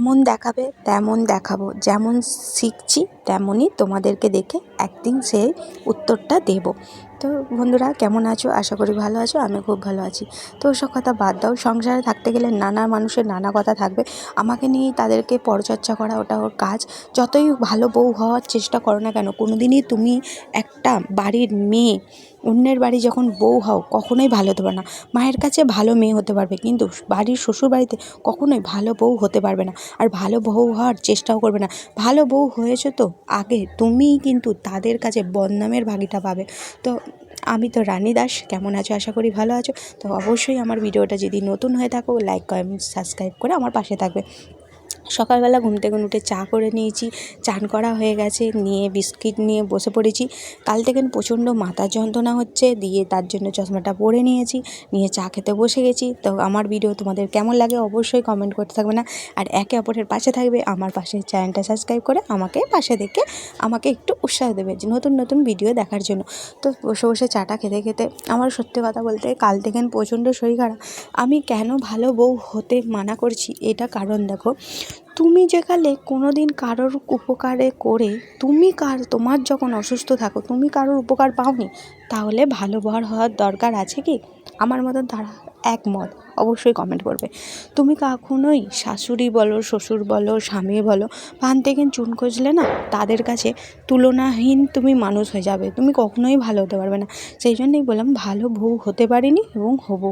যেমন দেখাবে তেমন দেখাবো, যেমন শিখছি তেমনই তোমাদেরকে দেখে একদিন সেই উত্তরটা দেব। তো বন্ধুরা কেমন আছো? আশা করি ভালো আছো। আমি খুব ভালো আছি। তো ওসব কথা বাদ দাও, সংসারে থাকতে গেলে নানা মানুষের নানা কথা থাকবে। আমাকে নিয়েই তাদেরকে পরচর্চা করা ওটা ওর কাজ। যতই ভালো বউ হওয়ার চেষ্টা করো না কেন, কোনো দিনই তুমি একটা বাড়ির মেয়ে অন্যের বাড়ি যখন বউ হও কখনোই ভালো হতে পারে না। মায়ের কাছে ভালো মেয়ে হতে পারবে, কিন্তু বাড়ির শ্বশুর বাড়িতে কখনোই ভালো বউ হতে পারবে না, আর ভালো বউ হওয়ার চেষ্টাও করবে না। ভালো বউ হয়েছো তো আগে তুমিই কিন্তু তাদের কাছে বদনামের ভাগিটা পাবে। তো আমি তো রানী দাস, কেমন আছো? আশা করি ভালো আছো। তো অবশ্যই আমার ভিডিওটা যদি নতুন হয়ে থাকো লাইক কমেন্ট সাবস্ক্রাইব করে আমার পাশে থাকবে। সকালবেলা ঘুম থেকে উঠে চা করে নিয়েছি, চান করা হয়ে গেছে, নিয়ে বিস্কিট নিয়ে বসে পড়েছি। কাল থেকে প্রচণ্ড মাথার যন্ত্রণা হচ্ছে, দিয়ে তার জন্য চশমাটা পরে নিয়েছি, নিয়ে চা খেতে বসে গেছি। তো আমার ভিডিও তোমাদের কেমন লাগে অবশ্যই কমেন্ট করতে থাকবে না, আর একে অপরের পাশে থাকবে। আমার পাশে চ্যানেলটা সাবস্ক্রাইব করে আমাকে পাশে দেখে আমাকে একটু উৎসাহ দেবে যে নতুন নতুন ভিডিও দেখার জন্য। তো বসে বসে চাটা খেতে খেতে আমার সত্যি কথা বলতে কাল থেকে প্রচণ্ড শরীর খারাপ। আমি কেন ভালো বউ হতে মানা করছি, এটা কারণ দেখো, তুমি যেকালে কোনো দিন কারোর উপকারে করে তোমার যখন অসুস্থ থাকো তুমি কারোর উপকার পাওনি, তাহলে ভালো বর হওয়ার দরকার আছে কি? আমার মতন তারা একমত অবশ্যই কমেন্ট করবে। তুমি কখনোই শাশুড়ি বলো, শ্বশুর বলো, স্বামী বলো, পান থেকে চুন খসলে না তাদের কাছে তুলনাহীন তুমি মানুষ হয়ে যাবে, তুমি কখনোই ভালো হতে পারবে না। সেই জন্যই বললাম ভালো বউ হতে পারিনি এবং হবো।